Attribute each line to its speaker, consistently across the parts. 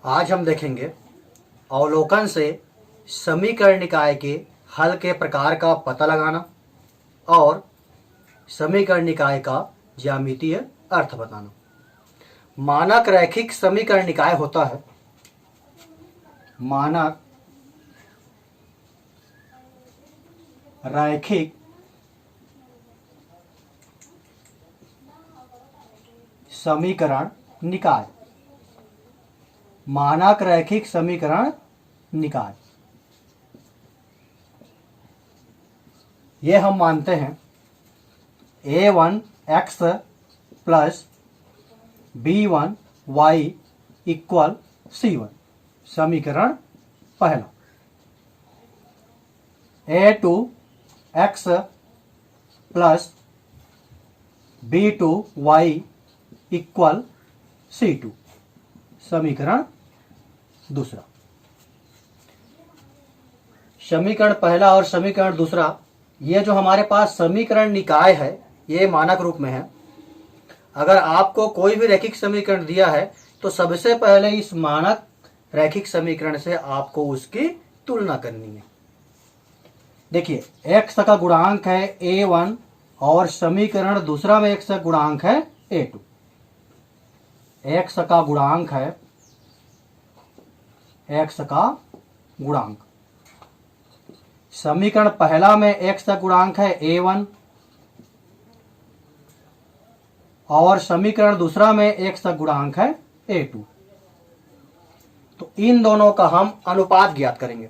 Speaker 1: आज हम देखेंगे अवलोकन से समीकरण निकाय के हल के प्रकार का पता लगाना और समीकरण निकाय का ज्यामितीय अर्थ बताना। मानक रैखिक समीकरण निकाय होता है मानक रैखिक समीकरण निकाय। मानक रैखिक समीकरण निकाय ये हम मानते हैं a1x plus b1y equal c1 समीकरण पहला। a2x plus b2y equal c2 समीकरण दूसरा। समीकरण पहला और समीकरण दूसरा ये जो हमारे पास समीकरण निकाय है ये मानक रूप में है। अगर आपको कोई भी रैखिक समीकरण दिया है तो सबसे पहले इस मानक रैखिक समीकरण से आपको उसकी तुलना करनी है। देखिए x का गुणांक है a1 और समीकरण दूसरा में x का गुणांक है a2। x का गुणांक है x का गुणांक। समीकरण पहला में x का गुणांक है a1 और समीकरण दूसरा में x का गुणांक है a2। तो इन दोनों का हम अनुपात ज्ञात करेंगे।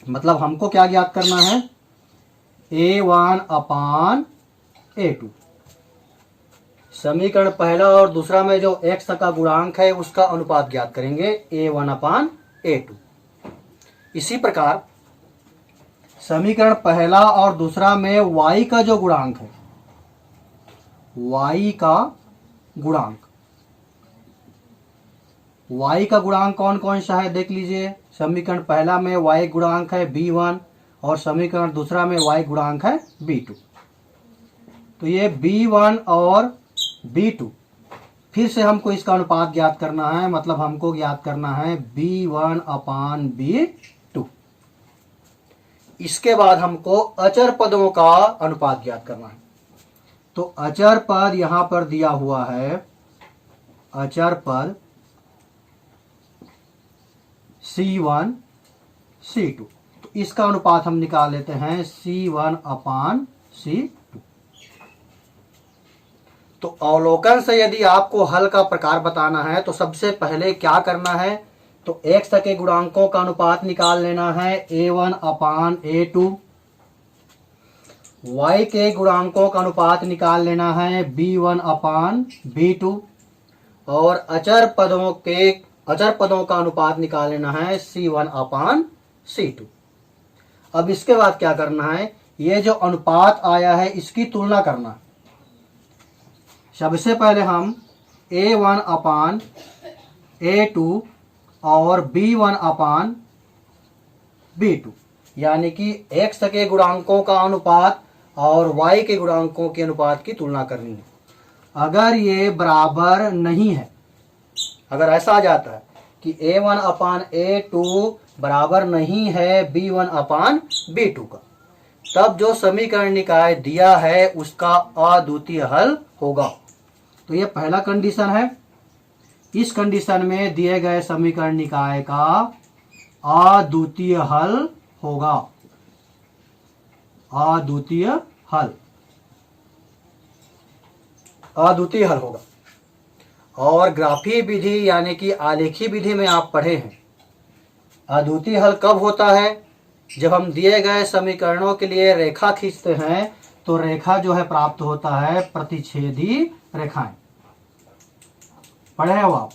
Speaker 1: मतलब हमको क्या ज्ञात करना है a1 अपान a2। समीकरण पहला और दूसरा में जो x का गुणांक है उसका अनुपात ज्ञात करेंगे a1 अपान a2। इसी प्रकार समीकरण पहला और दूसरा में y का जो गुणांक है y का गुणांक कौन कौन सा है देख लीजिए। समीकरण पहला में y गुणांक है b1 और समीकरण दूसरा में y गुणांक है b2। तो ये b1 और b2 फिर से हमको इसका अनुपात ज्ञात करना है। मतलब हमको ज्ञात करना है b1 अपान b2। इसके बाद हमको अचर पदों का अनुपात ज्ञात करना है। तो अचर पद यहां पर दिया हुआ है अचर पद c1 c2। तो इसका अनुपात हम निकाल लेते हैं c1 अपान c2। तो अवलोकन से यदि आपको हल का प्रकार बताना है तो सबसे पहले क्या करना है तो x के गुणांकों का अनुपात निकाल लेना है a1 अपान a2। y के गुणांकों का अनुपात निकाल लेना है b1 अपान b2 और अचर पदों का अनुपात निकाल लेना है c1 अपान c2। अब इसके बाद क्या करना है ये जो अनुपात आया है इसकी तुलना करना है। सबसे पहले हम a1 अपान a2 और b1 अपान b2 यानी कि x के गुणांकों का अनुपात और y के गुणांकों के अनुपात की तुलना करनी है। अगर ये बराबर नहीं है, अगर ऐसा आ जाता है कि a1 अपान a2 बराबर नहीं है b1 अपान b2 का, तब जो समीकरण निकाय दिया है उसका अद्वितीय हल होगा। तो ये पहला कंडीशन है। इस कंडीशन में दिए गए समीकरण निकाय का अद्वितीय हल होगा। अद्वितीय हल होगा। और ग्राफीय विधि यानी कि आलेखी विधि में आप पढ़े हैं अद्वितीय हल कब होता है जब हम दिए गए समीकरणों के लिए रेखा खींचते हैं तो रेखा जो है प्राप्त होता है प्रतिच्छेदी रेखाएं। पढ़े हो आप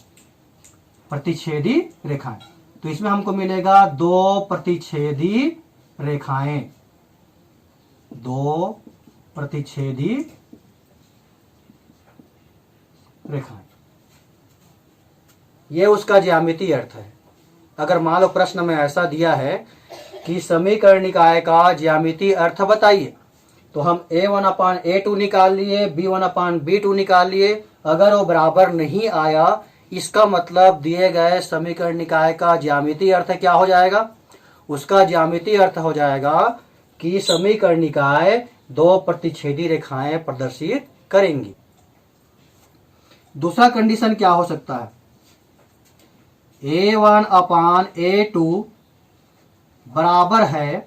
Speaker 1: प्रतिच्छेदी रेखाएं। तो इसमें हमको मिलेगा दो प्रतिच्छेदी रेखाएं। ये उसका ज्यामितीय अर्थ है। अगर मान लो प्रश्न में ऐसा दिया है कि समीकरण निकाय का ज्यामितीय अर्थ बताइए तो हम A1 अपान A2 निकाल लिए, B1 अपान B2 निकाल लिए। अगर वो बराबर नहीं आया, इसका मतलब दिए गए समीकरण निकाय का ज्यामितीय अर्थ क्या हो जाएगा? उसका ज्यामितीय अर्थ हो जाएगा कि समीकरण निकाय दो प्रतिच्छेदी रेखाएं प्रदर्शित करेंगी। दूसरा कंडीशन क्या हो सकता है? A1 अपान A2 बराबर है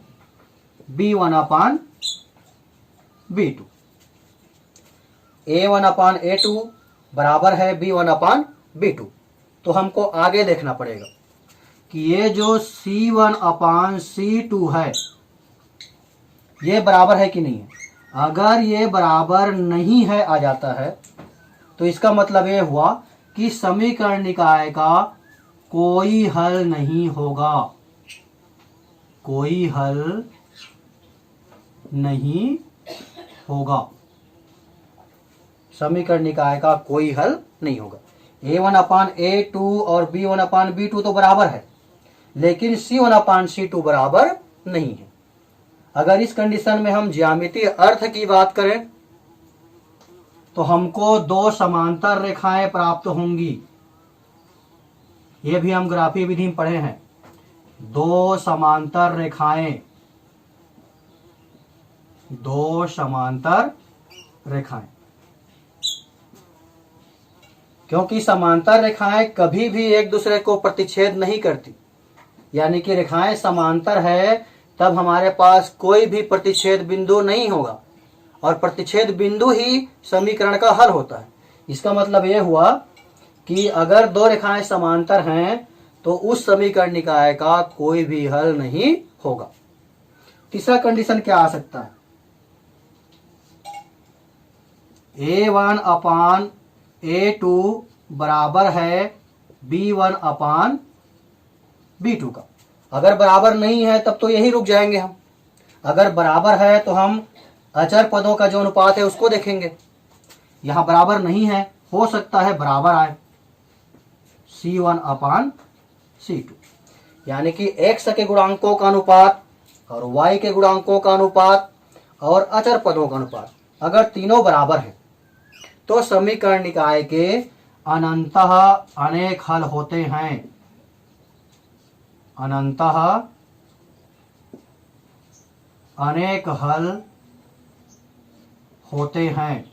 Speaker 1: B1 अपान B2। A1 अपान A2 बराबर है B1 अपान B2। तो हमको आगे देखना पड़ेगा कि ये जो C1 अपान C2 है ये बराबर है कि नहीं है। अगर ये बराबर नहीं है आ जाता है तो इसका मतलब ये हुआ कि समीकरण निकाय का कोई हल नहीं होगा, कोई हल नहीं होगा। समीकरण निकाय का कोई हल नहीं होगा। A1 अपान A2 और B1 अपान B2 तो बराबर है, लेकिन C1 अपान C2 बराबर नहीं है। अगर इस कंडीशन में हम ज्यामितीय अर्थ की बात करें तो हमको दो समांतर रेखाएं प्राप्त होंगी। ये भी हम ग्राफीय विधि में पढ़े हैं। दो समांतर रेखाएं, दो समांतर रेखाएं, क्योंकि समांतर रेखाएं कभी भी एक दूसरे को प्रतिच्छेद नहीं करती। यानी कि रेखाएं समांतर है तब हमारे पास कोई भी प्रतिच्छेद बिंदु नहीं होगा, और प्रतिच्छेद बिंदु ही समीकरण का हल होता है। इसका मतलब यह हुआ कि अगर दो रेखाएं समांतर हैं तो उस समीकरण निकाय का कोई भी हल नहीं होगा। तीसरा कंडीशन क्या आ सकता है? A1 अपान A2 बराबर है B1 अपान B2 का। अगर बराबर नहीं है तब तो यही रुक जाएंगे हम। अगर बराबर है तो हम अचर पदों का जो अनुपात है उसको देखेंगे। यहां बराबर नहीं है, हो सकता है बराबर आए, C1 अपान C2। यानी कि x के गुणांकों का अनुपात और y के गुणांकों का अनुपात और अचर पदों का अनुपात अगर तीनों बराबर है तो समीकरण निकाय के अनंतः अनेक हल होते हैं। अनंतः अनेक हल होते हैं।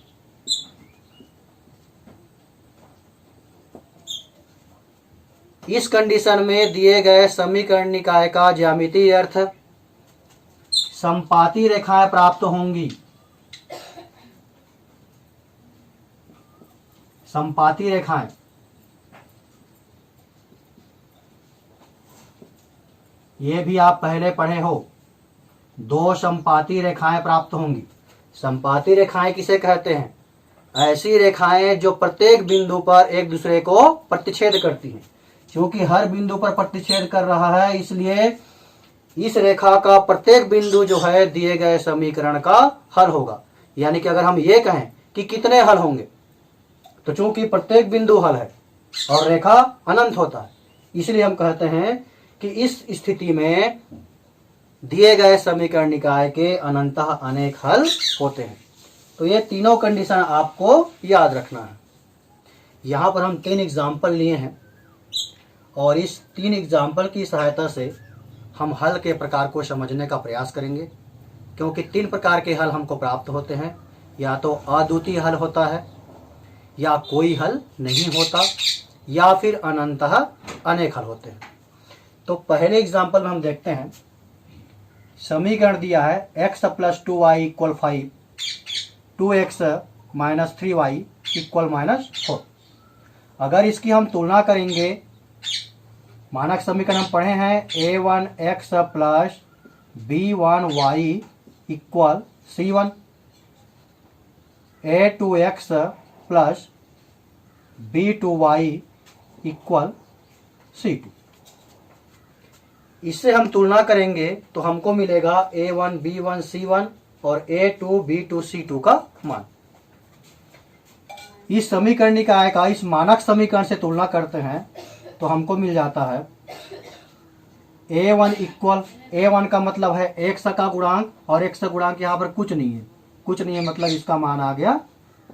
Speaker 1: इस कंडीशन में दिए गए समीकरण निकाय का ज्यामितीय अर्थ समपाती रेखाएं प्राप्त होंगी। समपाती रेखाएं, ये भी आप पहले पढ़े हो। दो समपाती रेखाएं प्राप्त होंगी। समपाती रेखाएं किसे कहते हैं? ऐसी रेखाएं जो प्रत्येक बिंदु पर एक दूसरे को प्रतिच्छेद करती हैं। क्योंकि हर बिंदु पर प्रतिच्छेद कर रहा है, इसलिए इस रेखा का प्रत्येक बिंदु जो है दिए गए समीकरण का हल होगा। यानी कि अगर हम ये कहें कि कितने हल होंगे, तो चूंकि प्रत्येक बिंदु हल है और रेखा अनंत होता है, इसलिए हम कहते हैं कि इस स्थिति में दिए गए समीकरण निकाय के अनंतः अनेक हल होते हैं। तो ये तीनों कंडीशन आपको याद रखना है। यहां पर हम 3 एग्जाम्पल लिए हैं और इस 3 एग्जाम्पल की सहायता से हम हल के प्रकार को समझने का प्रयास करेंगे। क्योंकि 3 प्रकार के हल हमको प्राप्त होते हैं। या तो अद्वितीय हल होता है, या कोई हल नहीं होता, या फिर अनंतः अनेक हल होते हैं। तो पहले एग्जाम्पल में हम देखते हैं। समीकरण दिया है x + 2y = 5, 2x - 3y = -4। अगर इसकी हम तुलना करेंगे, मानक समीकरण हम पढ़े हैं a1x + b1y = c1, a2x + b2y = c2। इससे हम तुलना करेंगे तो हमको मिलेगा a1 b1 c1 और a2 b2 c2 का मान। इस समीकरण निकाय का इस मानक समीकरण से तुलना करते हैं तो हमको मिल जाता है a1 का मतलब है x का गुणांक, और x का गुणांक यहाँ पर कुछ नहीं है, कुछ नहीं है, मतलब इसका मान आ गया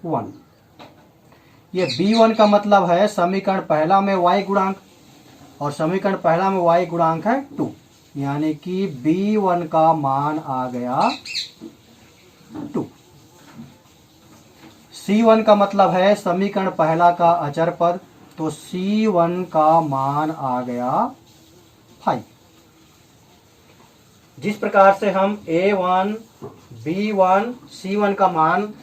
Speaker 1: 1। ये B1 का मतलब है समीकरण पहला में y गुणांक, और समीकरण पहला में y गुणांक है 2, यानी कि B1 का मान आ गया 2। C1 का मतलब है समीकरण पहला का अचर पद, तो C1 का मान आ गया 5। जिस प्रकार से हम A1, B1, C1 का मान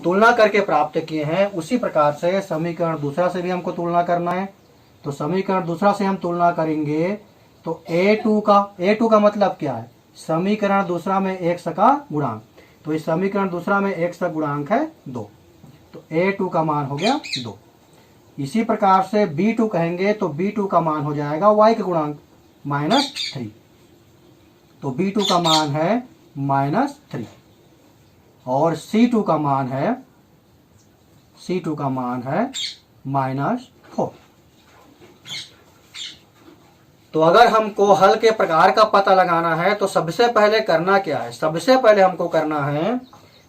Speaker 1: तुलना करके प्राप्त किए हैं, उसी प्रकार से समीकरण दूसरा से भी हमको तुलना करना है। तो समीकरण दूसरा से हम तुलना करेंगे तो A2 का मतलब क्या है, समीकरण दूसरा में x का गुणांक, तो इस समीकरण दूसरा में x का गुणांक है 2, तो A2 का मान हो गया 2। इसी प्रकार से B2 कहेंगे तो B2 का मान हो जाएगा y का गुणांक -3, तो B2 का मान है -3, और C2 का मान है -4। तो अगर हमको हल के प्रकार का पता लगाना है तो सबसे पहले करना क्या है, सबसे पहले हमको करना है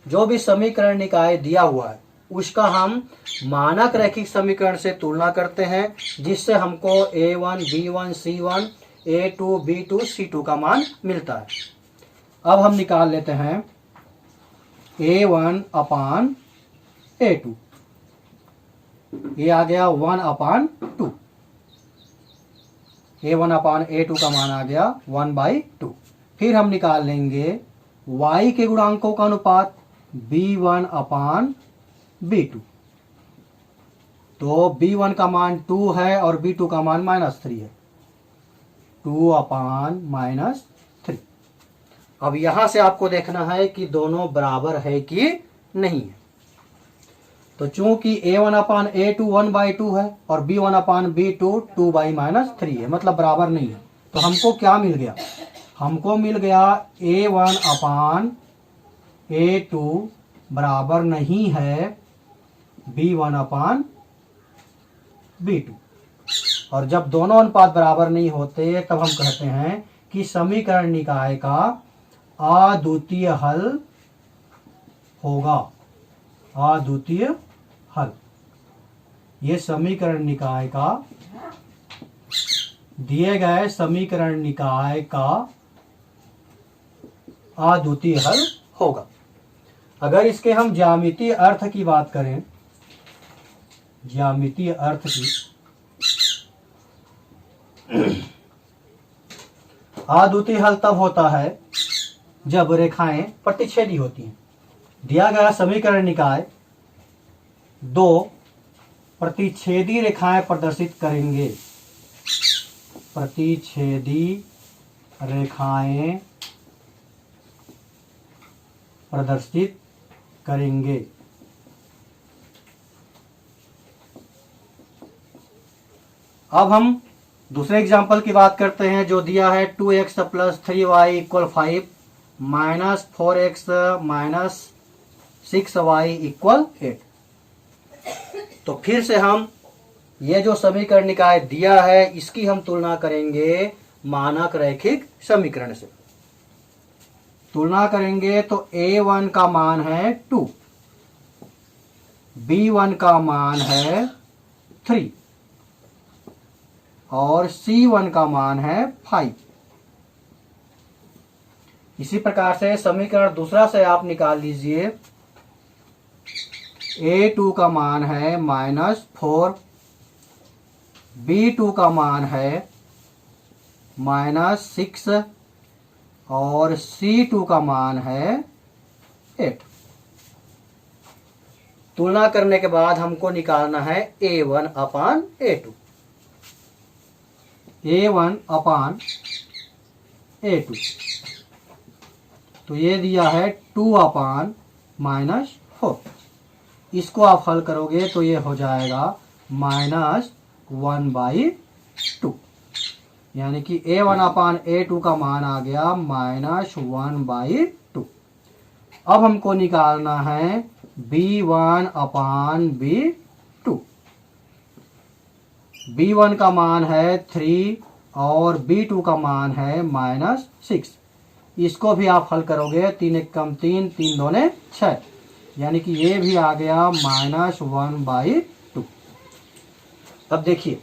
Speaker 1: जो भी समीकरण निकाय दिया हुआ है उसका हम मानक रैखिक समीकरण से तुलना करते हैं, जिससे हमको A1, B1, C1, A2, B2, C2 का मान मिलता है। अब हम निकाल लेते हैं A1 अपान A2, ये आ गया 1/2। A1 अपान A2 का मान आ गया 1/2। फिर हम निकाल लेंगे y के गुणांकों का अनुपात B1 अपान B2, तो B1 का मान 2 है और B2 का मान -3 है, 2/-3। अब यहां से आपको देखना है कि दोनों बराबर है कि नहीं है। तो चूंकि A1 अपान A2 1/2 है और B1 अपान B2 2/-3 है, मतलब बराबर नहीं है, तो हमको क्या मिल गया, हमको मिल गया A1 अपान A2 बराबर नहीं है B1 अपान B2, और जब दोनों अनुपात बराबर नहीं होते तब हम कहते हैं कि समीकरण निकाय का अद्वितीय हल होगा, अद्वितीय हल। ये समीकरण निकाय का, दिए गए समीकरण निकाय का अद्वितीय हल होगा। अगर इसके हम ज्यामितीय अर्थ की बात करें, ज्यामितीय अर्थ की, अद्वितीय हल तब होता है जब रेखाएं प्रतिच्छेदी होती हैं। दिया गया समीकरण निकाय दो प्रतिच्छेदी रेखाएं प्रदर्शित करेंगे, प्रतिच्छेदी रेखाएं प्रदर्शित करेंगे। अब हम दूसरे एग्जाम्पल की बात करते हैं जो दिया है 2x + 3y = 5 -4x - 6y = 8। तो फिर से हम ये जो समीकरण निकाय दिया है इसकी हम तुलना करेंगे मानक रैखिक समीकरण से। तुलना करेंगे तो A1 का मान है 2, B1 का मान है 3 और C1 का मान है 5। इसी प्रकार से समीकरण दूसरा से आप निकाल लीजिए। A2 का मान है -4, B2 का मान है -6 और C2 का मान है 8। तुलना करने के बाद हमको निकालना है A1 अपान A2। A1 अपान A2, तो ये दिया है 2 अपान -4। इसको आप हल करोगे तो ये हो जाएगा -1/2, यानी कि A1 अपान A2 का मान आ गया -1/2। अब हमको निकालना है B1 अपान B2। B1 का मान है 3 और B2 का मान है -6, इसको भी आप हल करोगे, 3 एक कम 3, 3 दूने 6, यानी कि ये भी आ गया -1/2। अब देखिए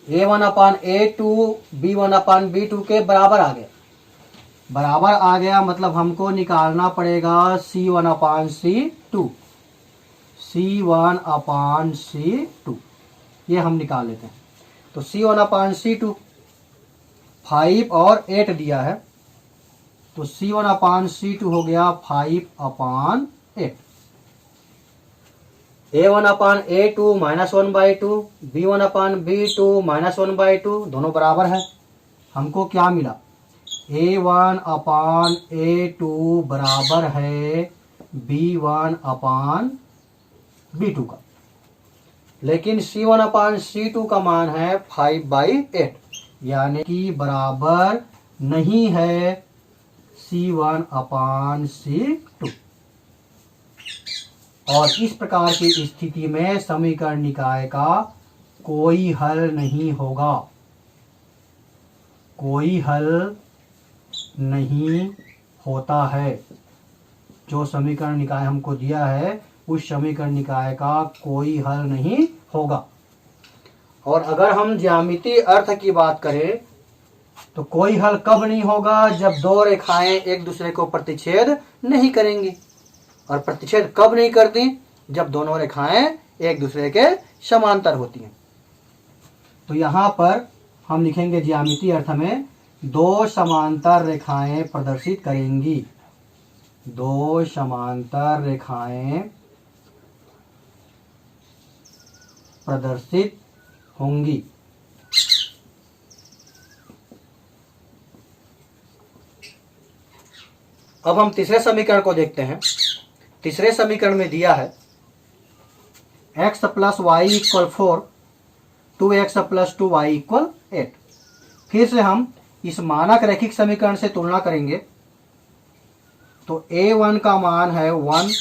Speaker 1: A1/A2 B1/B2 के बराबर आ गया। बराबर आ गया मतलब हमको निकालना पड़ेगा C1/C2। C1/C2 ये हम निकाल लेते हैं। तो C1/C2 5 और 8 दिया है, तो C1/C2 हो गया 5/8। A1/A2 -1/2, B1/B2 -1/2 दोनों बराबर है। हमको क्या मिला, A1/A2 बराबर है B1/B2 का, लेकिन C1/C2 का मान है 5/8, यानी कि बराबर नहीं है C1/C2। और इस प्रकार की स्थिति में समीकरण निकाय का कोई हल नहीं होगा, कोई हल नहीं होता है। जो समीकरण निकाय हमको दिया है उस समीकरण निकाय का कोई हल नहीं होगा। और अगर हम ज्यामितीय अर्थ की बात करें तो कोई हल कब नहीं होगा, जब दो रेखाएं एक दूसरे को प्रतिच्छेद नहीं करेंगी। और प्रतिच्छेद कब नहीं करती, जब दोनों रेखाएं एक दूसरे के समांतर होती हैं। तो यहां पर हम लिखेंगे ज्यामितीय अर्थ में दो समांतर रेखाएं प्रदर्शित करेंगी, दो समांतर रेखाएं प्रदर्शित होंगी। अब हम तीसरे समीकरण को देखते हैं। तीसरे समीकरण में दिया है x + y = 4, 2x + 2y = 8। फिर से हम इस मानक रैखिक समीकरण से तुलना करेंगे। तो A1 का मान है 1,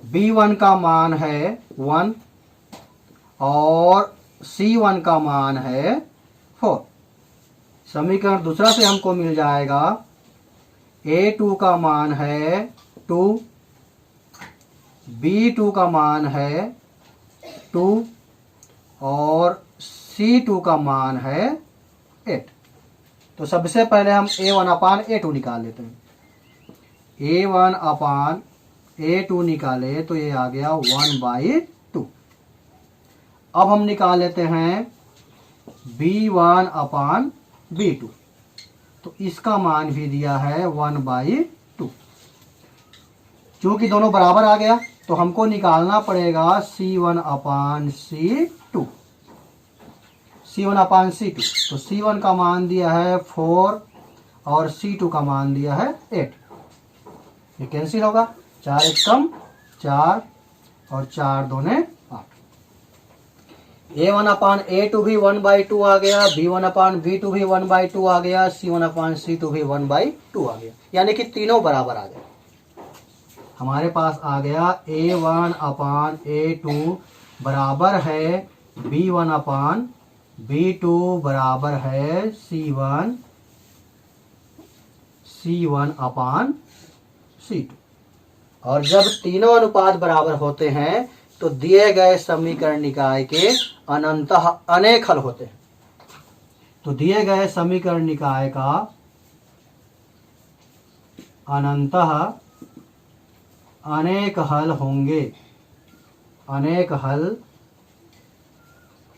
Speaker 1: B1 का मान है 1 और C1 का मान है 4। समीकरण दूसरा से हमको मिल जाएगा A2 का मान है 2, B2 का मान है 2 और C2 का मान है 8। तो सबसे पहले हम A1/A2 निकाल लेते हैं। A1/A2 निकाले तो ये आ गया 1/2। अब हम निकाल लेते हैं B1/B2, तो इसका मान भी दिया है 1/2। क्योंकि दोनों बराबर आ गया तो हमको निकालना पड़ेगा C1/C2। C1/C2, तो C1 का मान दिया है 4 और C2 का मान दिया है 8। ये कैंसिल होगा, 4 एक कम 4 और 4 दूने 8। A1/A2 भी 1/2 आ गया, B1/B2 भी 1/2 आ गया, C1/C2 भी 1/2 आ गया, यानी कि तीनों बराबर आ गए। हमारे पास आ गया A1/A2 बराबर है B1/B2 बराबर है C1/C2। और जब तीनों अनुपात बराबर होते हैं तो दिए गए समीकरण निकाय के अनंतः अनेक हल होते हैं। तो दिए गए समीकरण निकाय का अनंतः अनेक हल होंगे, अनेक हल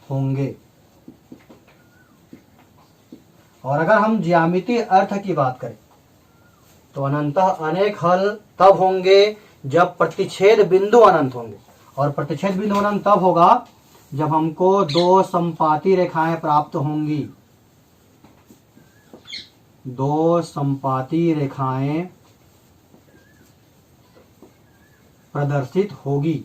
Speaker 1: होंगे। और अगर हम ज्यामितीय अर्थ की बात करें तो अनंतः अनेक हल तब होंगे जब प्रतिच्छेद बिंदु अनंत होंगे। और प्रतिच्छेद बिंदु अनंत तब होगा जब हमको दो समपाती रेखाएं प्राप्त होंगी, दो समपाती रेखाएं प्रदर्शित होगी।